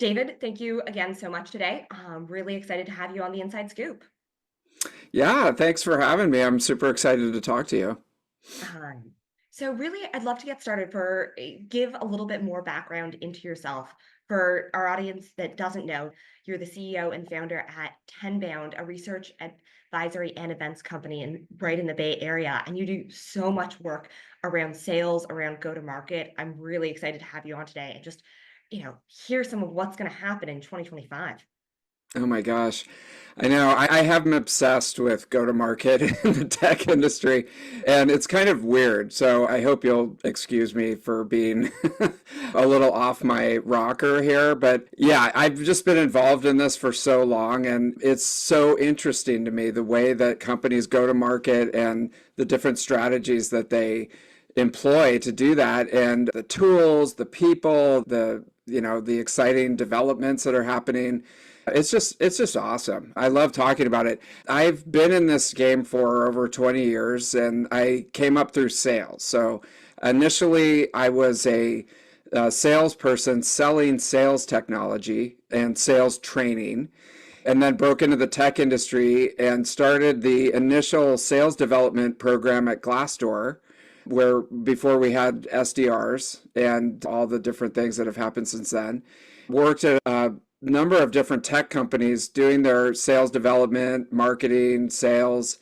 David, thank you again so much today. I'm really excited to have you on the Inside Scoop. Yeah, thanks for having me. I'm super excited to talk to you. Um, so really, I'd love to get started for give a little bit more background into yourself for our audience that doesn't know. You're the CEO and founder at Tenbound, a research advisory and events company right in the Bay Area, and you do so much work around sales, around go-to-market. I'm really excited to have you on today and just, hear some of what's going to happen in 2025. Oh my gosh. I know I have been obsessed with go-to-market in the tech industry, and it's kind of weird. So I hope you'll excuse me for being a little off my rocker here. But yeah, I've just been involved in this for so long, and it's so interesting to me the way that companies go to market and the different strategies that they employ to do that, and the tools, the people, the exciting developments that are happening. It's just awesome. I love talking about it. I've been in this game for over 20 years and I came up through sales. So initially I was a salesperson selling sales technology and sales training, and then broke into the tech industry and started the initial sales development program at Glassdoor, where before we had SDRs and all the different things that have happened since then. Worked at a number of different tech companies doing their sales development, marketing, sales,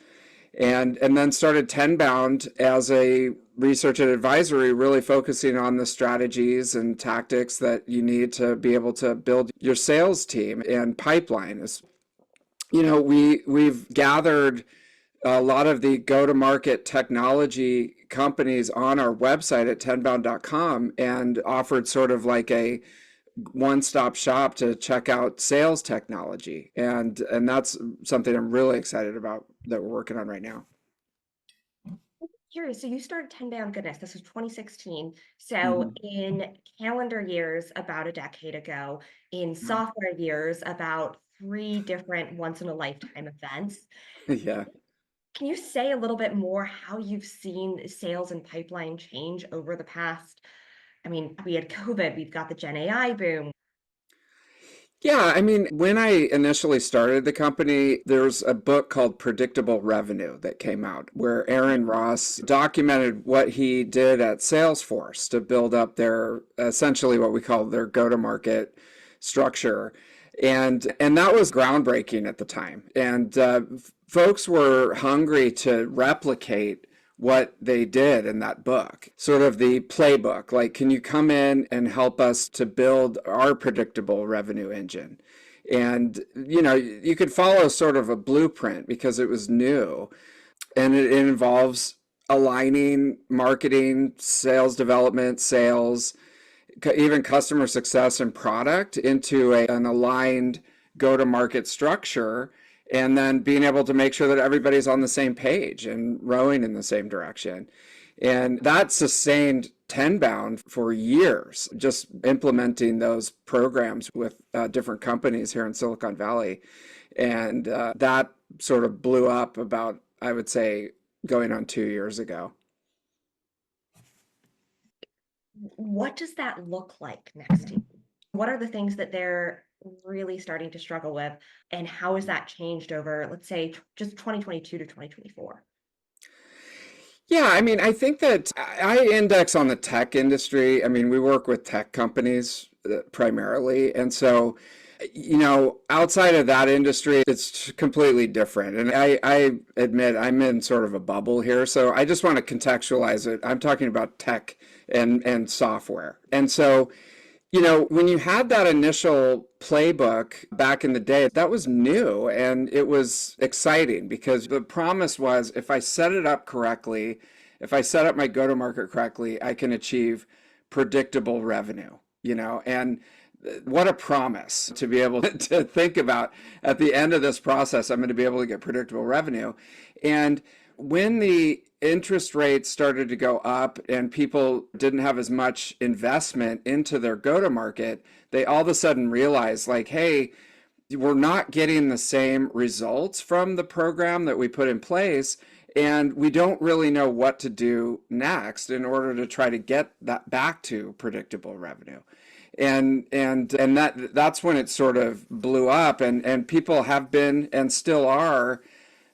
and then started Tenbound as a research and advisory, really focusing on the strategies and tactics that you need to be able to build your sales team and pipeline. We've gathered a lot of the go-to-market technology companies on our website at tenbound.com and offered sort of like a one-stop shop to check out sales technology. And that's something I'm really excited about that we're working on right now. Curious, so you started Tenbound, goodness, this was 2016. So Mhm. in calendar years, about a decade ago, in software years, about three different once in a lifetime events. Yeah. Can you say a little bit more how you've seen sales and pipeline change over the past? I mean, we had COVID, we've got the Gen AI boom. Yeah, I mean, when I initially started the company, there's a book called Predictable Revenue that came out where Aaron Ross documented what he did at Salesforce to build up their essentially what we call their go-to-market structure. And that was groundbreaking at the time. And folks were hungry to replicate what they did in that book, sort of the playbook. Like, can you come in and help us to build our predictable revenue engine? And, you could follow sort of a blueprint because it was new, and it involves aligning marketing, sales development, sales, even customer success and product into an aligned go-to-market structure, and then being able to make sure that everybody's on the same page and rowing in the same direction. And that sustained Tenbound for years, just implementing those programs with different companies here in Silicon Valley. And that sort of blew up about, I would say, going on 2 years ago. What does that look like next year? What are the things that they're really starting to struggle with? And how has that changed over, let's say, just 2022 to 2024? Yeah, I mean, I think that I index on the tech industry. I mean, we work with tech companies primarily. And so, outside of that industry, it's completely different. And I admit I'm in sort of a bubble here. So I just want to contextualize it. I'm talking about tech and software. And so, when you had that initial playbook back in the day, that was new and it was exciting because the promise was if I set it up correctly, if I set up my go-to-market correctly, I can achieve predictable revenue, and what a promise to be able to think about at the end of this process, I'm going to be able to get predictable revenue. And when the interest rates started to go up and people didn't have as much investment into their go-to-market, they all of a sudden realized like, hey, we're not getting the same results from the program that we put in place. And we don't really know what to do next in order to try to get that back to predictable revenue. And that's when it sort of blew up, and people have been and still are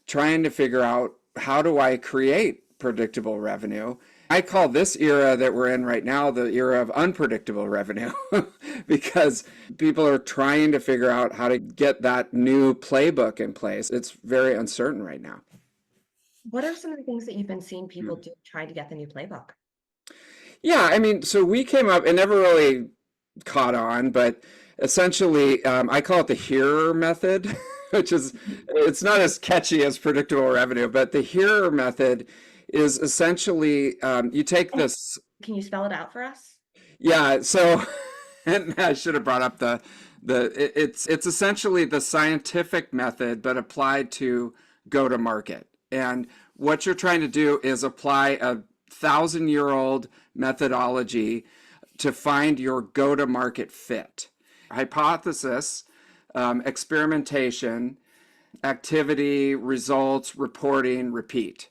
trying to figure out, how do I create predictable revenue? I call this era that we're in right now the era of unpredictable revenue because people are trying to figure out how to get that new playbook in place. It's very uncertain right now. What are some of the things that you've been seeing people do trying to get the new playbook? Yeah, I mean, so we came up, and never really caught on, but essentially, I call it the hearer method, which is, it's not as catchy as predictable revenue, but the hearer method is essentially, you take And this, can you spell it out for us? yeah, so, and I should have brought up it's essentially the scientific method, but applied to go to market. And what you're trying to do is apply a 1,000-year-old methodology to find your go-to-market fit. Hypothesis, experimentation, activity, results, reporting, repeat.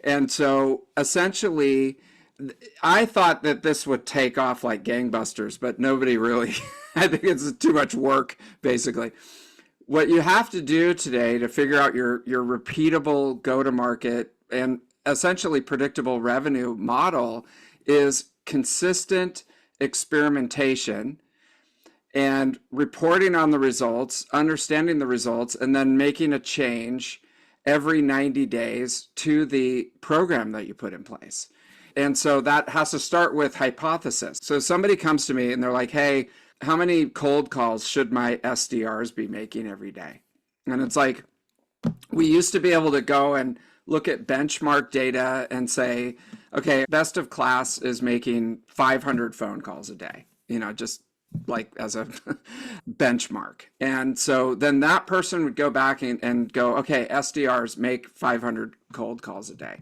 And so essentially, I thought that this would take off like gangbusters, but nobody really, I think it's too much work, basically. What you have to do today to figure out your repeatable go-to-market and essentially predictable revenue model is consistent experimentation and reporting on the results, understanding the results, and then making a change every 90 days to the program that you put in place. And so that has to start with hypothesis. So somebody comes to me and they're like, hey, how many cold calls should my SDRs be making every day? And it's like, we used to be able to go and look at benchmark data and say, okay, best of class is making 500 phone calls a day, just like as a benchmark. And so then that person would go back and go, okay, SDRs make 500 cold calls a day.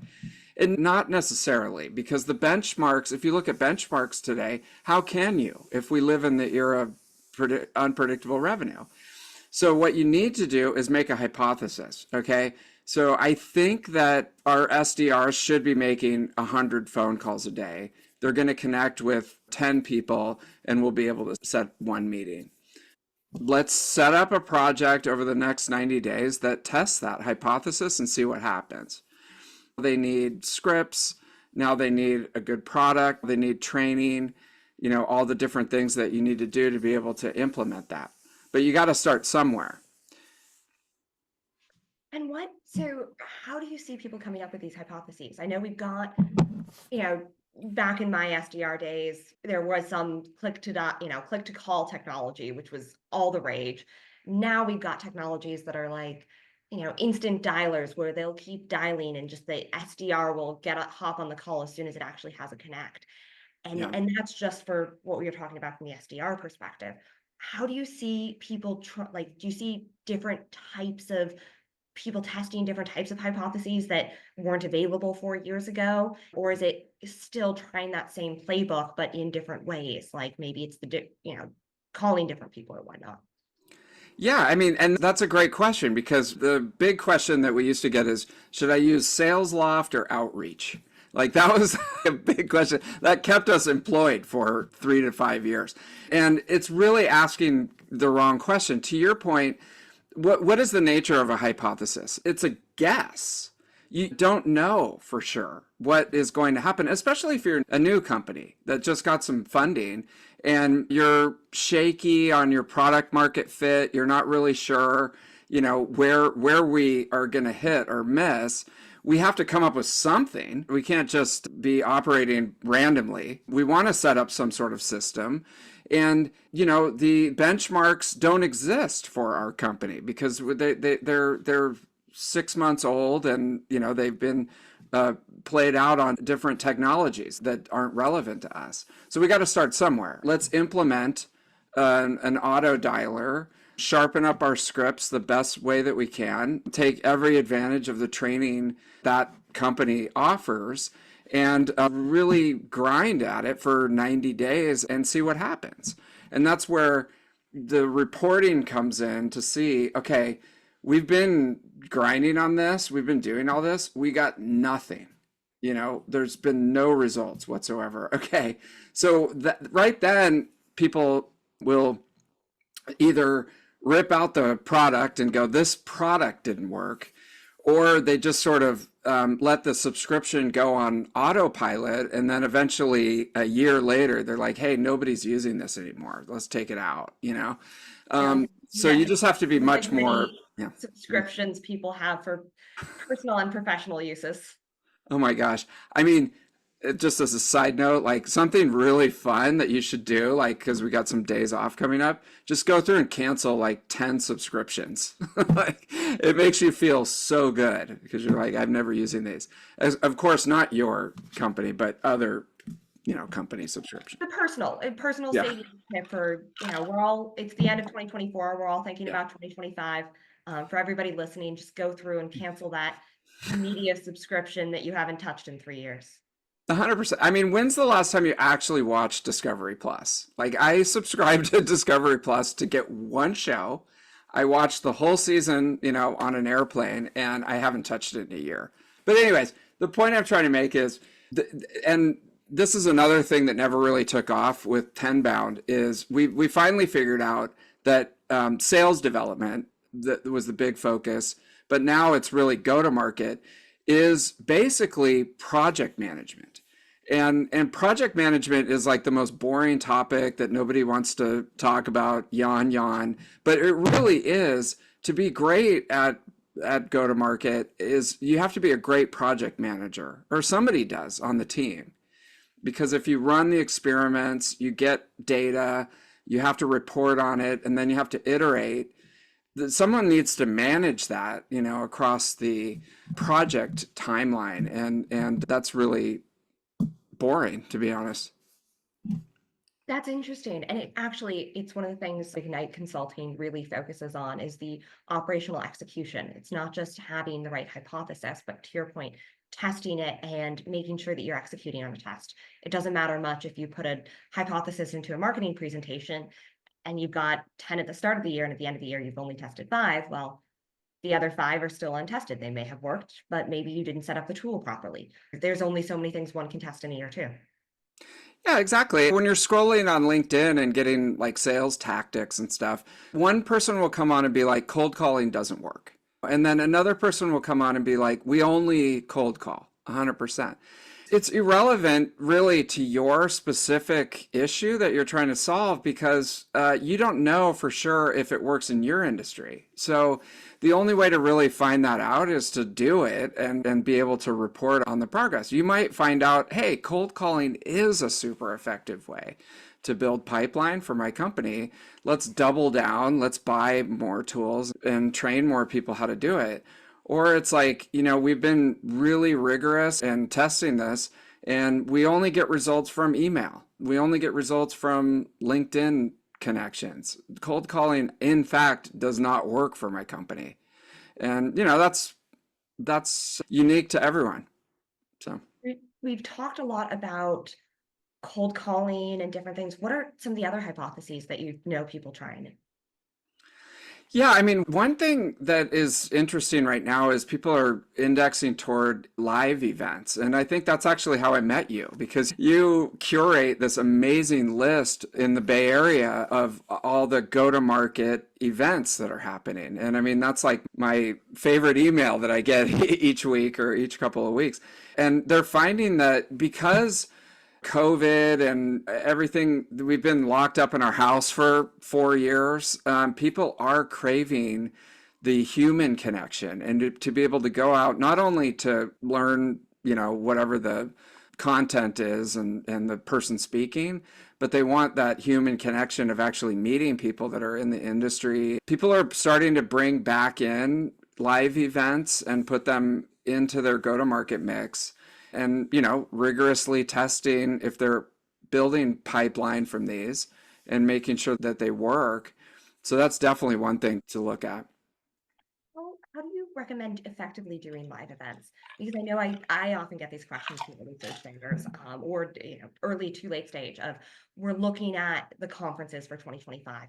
And not necessarily, because the benchmarks, if you look at benchmarks today, how can you, if we live in the era of unpredictable revenue? So what you need to do is make a hypothesis, okay? So I think that our SDRs should be making 100 phone calls a day. They're going to connect with 10 people and we'll be able to set one meeting. Let's set up a project over the next 90 days that tests that hypothesis and see what happens. They need scripts. Now they need a good product. They need training, all the different things that you need to do to be able to implement that. But you got to start somewhere. And so how do you see people coming up with these hypotheses? I know we've got, back in my SDR days, there was some click to call technology, which was all the rage. Now we've got technologies that are like, instant dialers where they'll keep dialing and just the SDR will hop on the call as soon as it actually has a connect. Yeah. And that's just for what we were talking about from the SDR perspective. How do you see people do you see different types of people testing different types of hypotheses that weren't available 4 years ago? Or is it still trying that same playbook, but in different ways? Like maybe it's calling different people or whatnot. Yeah, I mean, and that's a great question, because the big question that we used to get is, should I use sales loft or outreach? Like that was a big question that kept us employed for 3 to 5 years. And it's really asking the wrong question. To your point, what is the nature of a hypothesis? It's a guess. You don't know for sure what is going to happen, especially if you're a new company that just got some funding and you're shaky on your product market fit. You're not really sure, where we are going to hit or miss. We have to come up with something. We can't just be operating randomly. We want to set up some sort of system. And, the benchmarks don't exist for our company because they're 6 months old, and, they've been played out on different technologies that aren't relevant to us. So we got to start somewhere. Let's implement an auto dialer, sharpen up our scripts the best way that we can, take every advantage of the training that company offers, and really grind at it for 90 days and see what happens. And that's where the reporting comes in to see, okay, we've been grinding on this, we've been doing all this, we got nothing. There's been no results whatsoever. Okay. So that right then people will either rip out the product and go, this product didn't work, or they just sort of let the subscription go on autopilot. And then eventually a year later, they're like, hey, nobody's using this anymore. Let's take it out. So Yeah, you just have to be the much more, many yeah. subscriptions people have for personal and professional uses. Oh my gosh. I mean, just as a side note, like something really fun that you should do, like, because we got some days off coming up, just go through and cancel like 10 subscriptions. Like, it makes you feel so good because you're like, I'm never using these. Of course, not your company, but other, company subscription. The personal Yeah. savings tip for, it's the end of 2024. We're all thinking Yeah. about 2025. For everybody listening, just go through and cancel that media subscription that you haven't touched in 3 years. 100%. I mean, when's the last time you actually watched Discovery Plus? Like, I subscribed to Discovery Plus to get one show. I watched the whole season, on an airplane, and I haven't touched it in a year. But anyways, the point I'm trying to make is, and this is another thing that never really took off with Tenbound, is we finally figured out that sales development that was the big focus, but now it's really go to market is basically project management. And project management is like the most boring topic that nobody wants to talk about, yawn yawn, but it really is. To be great at go to market is you have to be a great project manager, or somebody does on the team, because if you run the experiments, you get data, you have to report on it, and then you have to iterate. Someone needs to manage that, across the project timeline, and that's really boring, to be honest. That's interesting. And it's one of the things Ignite Consulting really focuses on is the operational execution. It's not just having the right hypothesis, but to your point, testing it and making sure that you're executing on a test. It doesn't matter much if you put a hypothesis into a marketing presentation and you've got 10 at the start of the year and at the end of the year, you've only tested 5. Well, the other 5 are still untested. They may have worked, but maybe you didn't set up the tool properly. There's only so many things one can test in a year too. Yeah, exactly. When you're scrolling on LinkedIn and getting like sales tactics and stuff, one person will come on and be like, cold calling doesn't work. And then another person will come on and be like, we only cold call 100%. It's irrelevant really to your specific issue that you're trying to solve, because you don't know for sure if it works in your industry. So the only way to really find that out is to do it and be able to report on the progress. You might find out, hey, cold calling is a super effective way to build pipeline for my company. Let's double down, let's buy more tools and train more people how to do it. Or it's like, we've been really rigorous in testing this, and we only get results from email. We only get results from LinkedIn connections. Cold calling, in fact, does not work for my company. And, that's unique to everyone. So. We've talked a lot about cold calling and different things. What are some of the other hypotheses that you know people trying? Yeah, I mean, one thing that is interesting right now is people are indexing toward live events. And I think that's actually how I met you, because you curate this amazing list in the Bay Area of all the go-to-market events that are happening. And I mean, that's like my favorite email that I get each week or each couple of weeks. And they're finding that because COVID and everything, we've been locked up in our house for 4 years. People are craving the human connection, and to be able to go out, not only to learn, whatever the content is and the person speaking, but they want that human connection of actually meeting people that are in the industry. People are starting to bring back in live events and put them into their go-to-market mix, and rigorously testing if they're building pipeline from these and making sure that they work. So that's definitely one thing to look at. Well, how do you recommend effectively doing live events? Because I know I often get these questions from early stage founders, or early to late stage of we're looking at the conferences for 2025.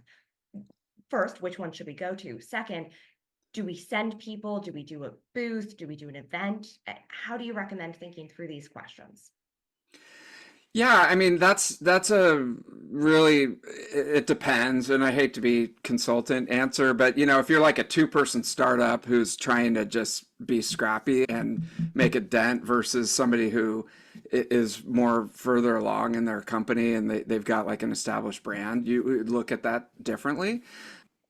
First, which one should we go to? Second, Do we send people? Do we do a booth? Do we do an event? How do you recommend thinking through these questions? Yeah, I mean that's a really it depends, and I hate to be consultant answer, but if you're like a two-person startup who's trying to just be scrappy and make a dent versus somebody who is more further along in their company and they've got like an established brand, you would look at that differently.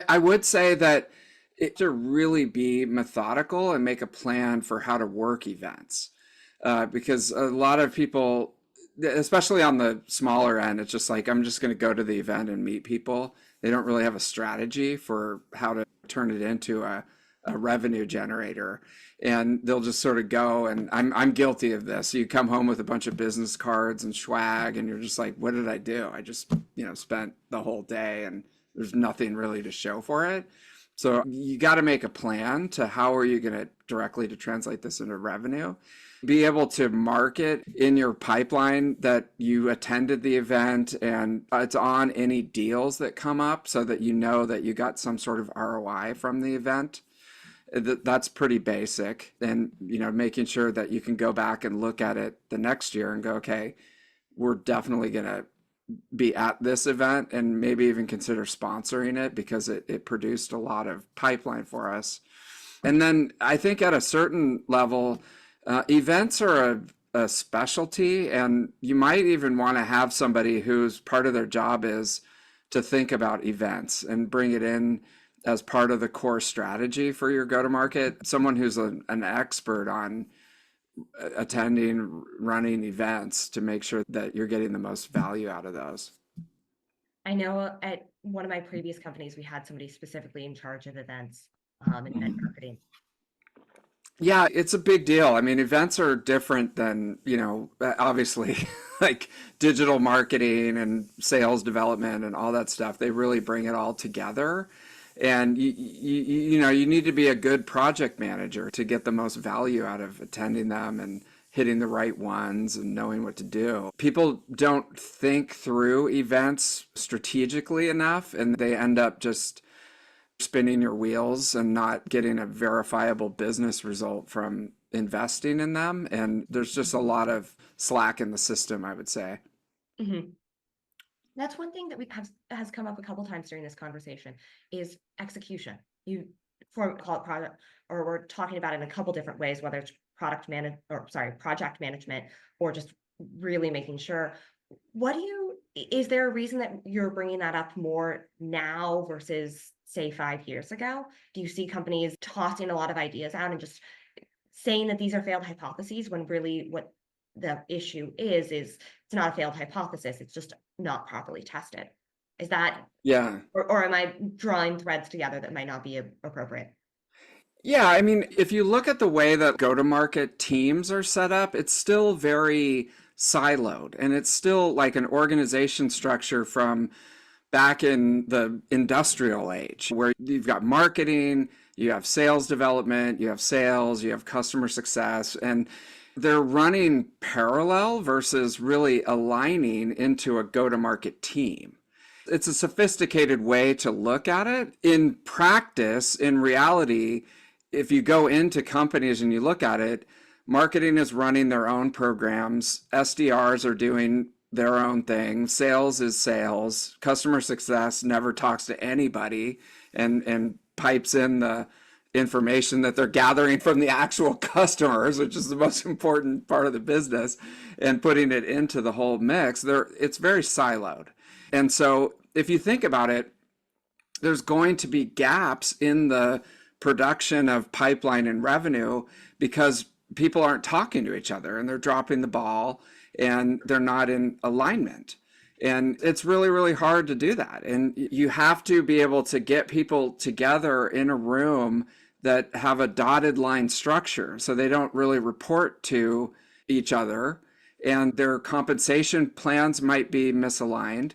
I would say that it to really be methodical and make a plan for how to work events. Because a lot of people, especially on the smaller end, it's just like, I'm just going to go to the event and meet people. They don't really have a strategy for how to turn it into a revenue generator. And they'll just sort of go, and I'm guilty of this. You come home with a bunch of business cards and swag, and you're just like, what did I do? I just, spent the whole day and there's nothing really to show for it. So you got to make a plan to how are you going to directly to translate this into revenue. Be able to market in your pipeline that you attended the event and it's on any deals that come up so that you know that you got some sort of ROI from the event. That's pretty basic. And, making sure that you can go back and look at it the next year and go, okay, we're definitely going to be at this event and maybe even consider sponsoring it because it produced a lot of pipeline for us. And then I think at a certain level, events are a specialty, and you might even want to have somebody whose part of their job is to think about events and bring it in as part of the core strategy for your go-to-market. Someone who's an expert on attending, running events to make sure that you're getting the most value out of those. I know at one of my previous companies, we had somebody specifically in charge of events and event marketing. Yeah, it's a big deal. I mean, events are different than, obviously like digital marketing and sales development and all that stuff. They really bring it all together. And you need to be a good project manager to get the most value out of attending them and hitting the right ones and knowing what to do. People don't think through events strategically enough, and they end up just spinning your wheels and not getting a verifiable business result from investing in them. And there's just a lot of slack in the system, I would say. Mm-hmm. That's one thing that has come up a couple times during this conversation is execution. You call it product, or we're talking about it in a couple different ways, whether it's project management, or just really making sure. Is there a reason that you're bringing that up more now versus say 5 years ago? Do you see companies tossing a lot of ideas out and just saying that these are failed hypotheses when really what the issue is it's not a failed hypothesis, it's just not properly tested? Is that, Yeah. or am I drawing threads together that might not be appropriate? Yeah, I mean, if you look at the way that go-to-market teams are set up, it's still very siloed, and it's still like an organization structure from back in the industrial age, where you've got marketing, you have sales development, you have sales, you have customer success, and they're running parallel versus really aligning into a go-to-market team. It's a sophisticated way to look at it. In practice, in reality, if you go into companies and you look at it, marketing is running their own programs, SDRs are doing their own thing, sales is sales, customer success never talks to anybody and pipes in the information that they're gathering from the actual customers, which is the most important part of the business, and putting it into the whole mix. It's very siloed. And so if you think about it, there's going to be gaps in the production of pipeline and revenue because people aren't talking to each other and they're dropping the ball and they're not in alignment. And it's really, really hard to do that. And you have to be able to get people together in a room that have a dotted line structure so they don't really report to each other and their compensation plans might be misaligned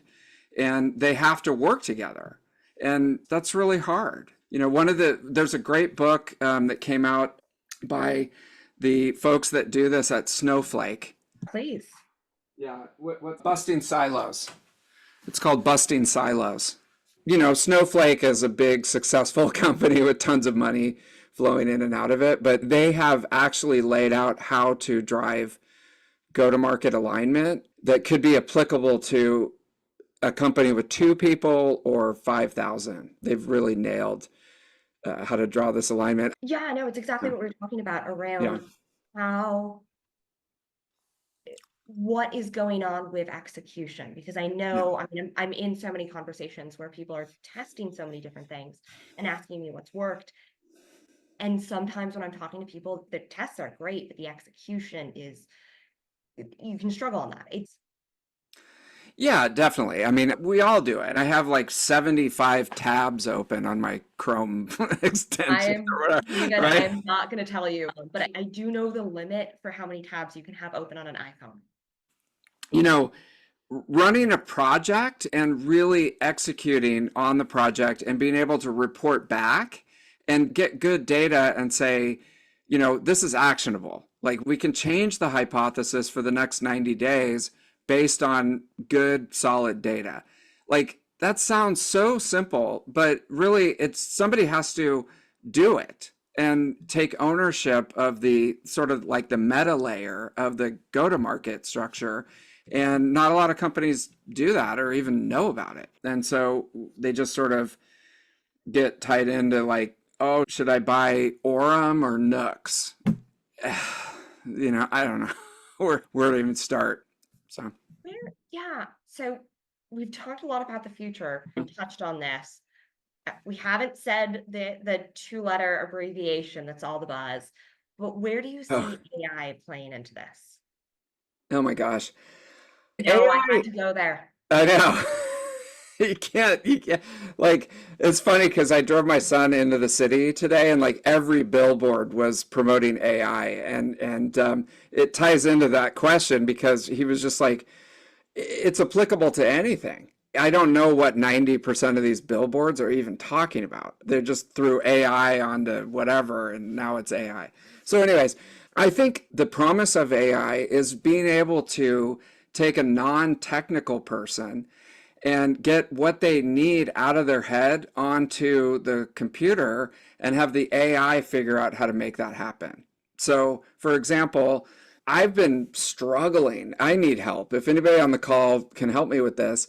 and they have to work together. And that's really hard. There's a great book that came out by the folks that do this at Snowflake. Please. Yeah, what's Busting Silos? It's called Busting Silos. Snowflake is a big successful company with tons of money flowing in and out of it, but they have actually laid out how to drive go-to-market alignment that could be applicable to a company with 2 people or 5,000. They've really nailed how to draw this alignment. Yeah, no, it's exactly Yeah. what we're talking about Yeah. around how what is going on with execution, because I Yeah. know, I mean, I'm in so many conversations where people are testing so many different things and asking me what's worked. And sometimes when I'm talking to people, the tests are great, but the execution is, you can struggle on that. It's Yeah, definitely. I mean, we all do it. I have like 75 tabs open on my Chrome extension or whatever, David, I right? am not going to tell you, but I do know the limit for how many tabs you can have open on an iPhone. You know, running a project and really executing on the project and being able to report back and get good data and say, this is actionable. Like we can change the hypothesis for the next 90 days based on good, solid data. Like that sounds so simple, but really it's somebody has to do it and take ownership of the sort of like the meta layer of the go to market structure, and not a lot of companies do that or even know about it. And so they just sort of get tied into like, oh, should I buy Orem or Nooks? I don't know where to even start. So, Yeah. So we've talked a lot about the future and touched on this. We haven't said the two-letter abbreviation that's all the buzz, but where do you oh, see AI playing into this? oh my gosh. No, I AI, had to go there. I know. You can't, like, it's funny because I drove my son into the city today and like every billboard was promoting AI, and it ties into that question because he was just like, it's applicable to anything. I don't know what 90% of these billboards are even talking about. They're just threw AI onto whatever, and now it's AI. So, anyways, I think the promise of AI is being able to take a non-technical person and get what they need out of their head onto the computer and have the AI figure out how to make that happen. So, for example, I've been struggling. I need help. If anybody on the call can help me with this,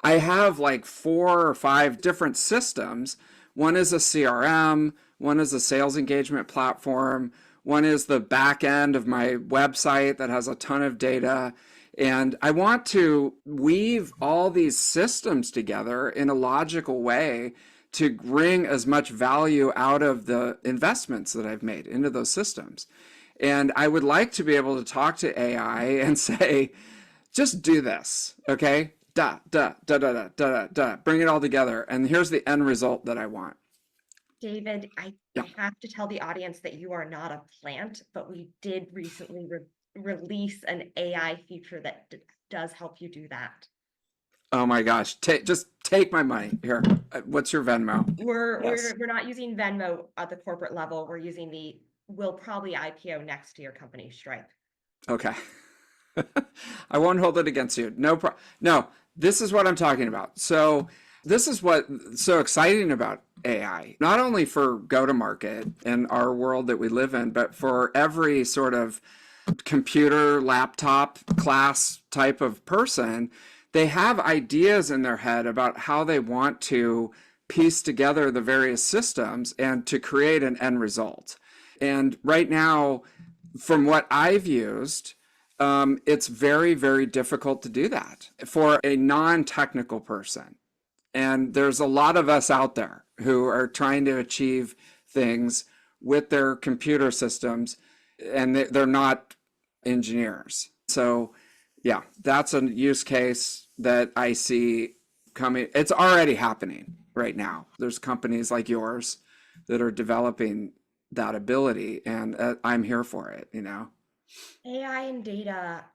I have like 4 or 5 different systems. One is a CRM, one is a sales engagement platform, one is the back end of my website that has a ton of data. And I want to weave all these systems together in a logical way to wring as much value out of the investments that I've made into those systems. And I would like to be able to talk to AI and say, just do this, okay? Da, da, da, da, da, da, da, bring it all together. And here's the end result that I want. David, I Yeah. have to tell the audience that you are not a plant, but we did recently release an AI feature that does help you do that. Oh my gosh. Just take my money. Here. What's your Venmo? We're Yes. we're we're not using Venmo at the corporate level. We're using we'll probably IPO next to your company, Stripe. Okay. I won't hold it against you. No, this is what I'm talking about. So this is what's so exciting about AI, not only for go to market and our world that we live in, but for every sort of computer, laptop class type of person. They have ideas in their head about how they want to piece together the various systems and to create an end result. And right now, from what I've used, it's very, very difficult to do that for a non-technical person. And there's a lot of us out there who are trying to achieve things with their computer systems, and they're not engineers. So, yeah, that's a use case that I see coming. It's already happening right now. There's companies like yours that are developing that ability, and I'm here for it. AI and data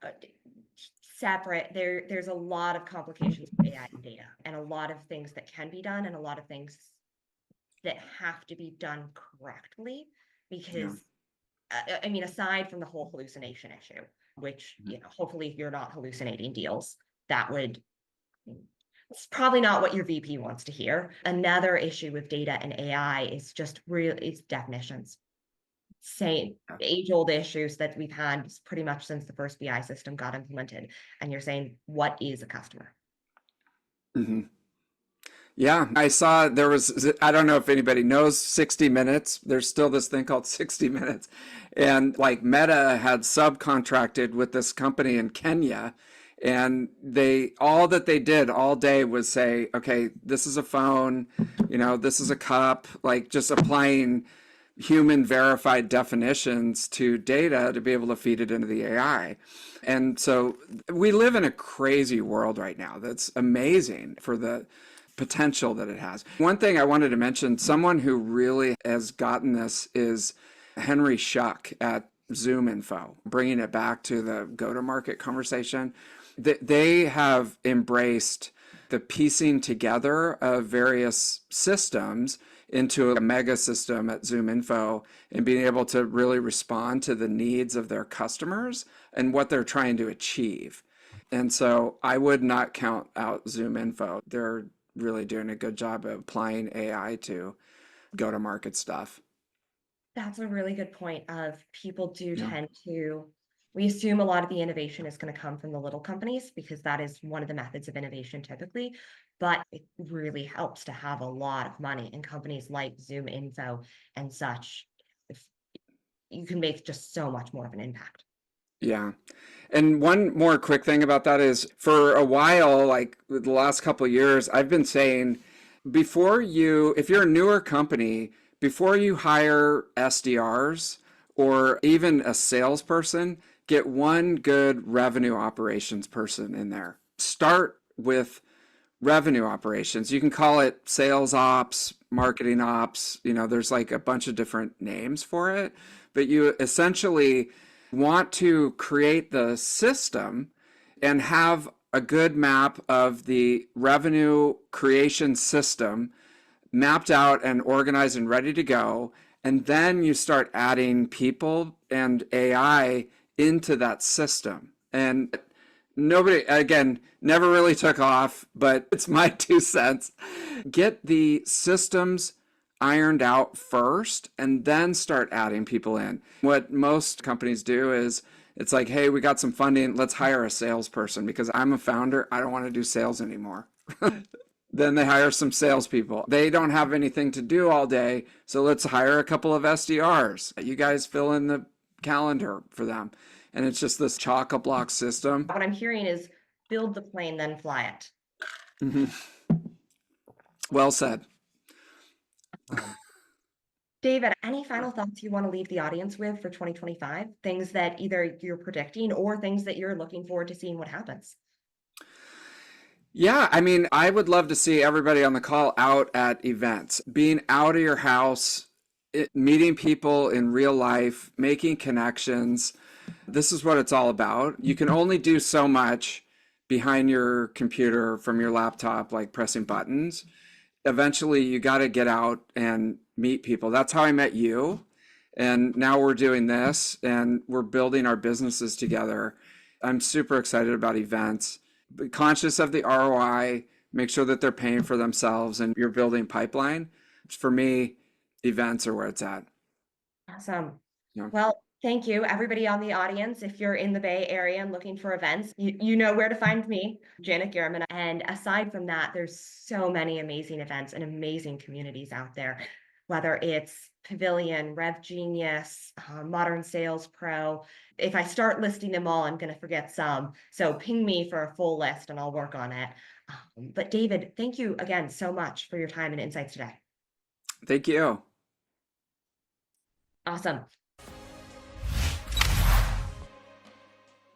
separate. There's a lot of complications with AI and data, and a lot of things that can be done, and a lot of things that have to be done correctly. Yeah. Because I mean, aside from the whole hallucination issue, which hopefully you're not hallucinating deals, that would It's probably not what your VP wants to hear. Another issue with data and AI is just real it's definitions. Same age-old issues that we've had pretty much since the first BI system got implemented. And you're saying, what is a customer? Hmm. Yeah, I saw there was, I don't know if anybody knows 60 Minutes. There's still this thing called 60 Minutes. And like Meta had subcontracted with this company in Kenya. And all that they did all day was say, okay, this is a phone, this is a cup, like just applying human verified definitions to data to be able to feed it into the AI. And so we live in a crazy world right now that's amazing for the potential that it has. One thing I wanted to mention, someone who really has gotten this is Henry Schuck at Zoom Info, bringing it back to the go-to-market conversation. They have embraced the piecing together of various systems into a mega system at Zoom Info and being able to really respond to the needs of their customers and what they're trying to achieve. And so I would not count out Zoom Info. They're really doing a good job of applying AI to go to market stuff. That's a really good point of people do Yeah. tend to we assume a lot of the innovation is going to come from the little companies because that is one of the methods of innovation typically, but it really helps to have a lot of money in companies like Zoom Info and such. If you can make just so much more of an impact. Yeah. And one more quick thing about that is for a while, like the last couple of years, I've been saying if you're a newer company, before you hire SDRs or even a salesperson, get one good revenue operations person in there. Start with revenue operations. You can call it sales ops, marketing ops, there's like a bunch of different names for it, but you essentially want to create the system and have a good map of the revenue creation system mapped out and organized and ready to go. And then you start adding people and AI into that system. And nobody, again, never really took off, but it's my 2 cents. Get the systems ironed out first and then start adding people in. What most companies do is it's like, hey, we got some funding, let's hire a salesperson because I'm a founder, I don't want to do sales anymore. Then they hire some salespeople. They don't have anything to do all day, so let's hire a couple of SDRs. You guys fill in the calendar for them. And it's just this chock-a-block system. What I'm hearing is build the plane, then fly it. Mhm. Well said. David, any final thoughts you want to leave the audience with for 2025? Things that either you're predicting or things that you're looking forward to seeing what happens? Yeah, I mean, I would love to see everybody on the call out at events, being out of your house, meeting people in real life, making connections. This is what it's all about. You can only do so much behind your computer from your laptop, like pressing buttons. Eventually, you got to get out and meet people. That's how I met you. And now we're doing this and we're building our businesses together. I'm super excited about events. Be conscious of the ROI, make sure that they're paying for themselves and you're building pipeline. For me, events are where it's at. Awesome. Yeah. Well, thank you, everybody on the audience. If you're in the Bay Area and looking for events, you know where to find me, Janet Gehrmann. And aside from that, there's so many amazing events and amazing communities out there, whether it's Pavilion, Rev Genius, Modern Sales Pro. If I start listing them all, I'm going to forget some. So ping me for a full list and I'll work on it. But David, thank you again so much for your time and insights today. Thank you. Awesome.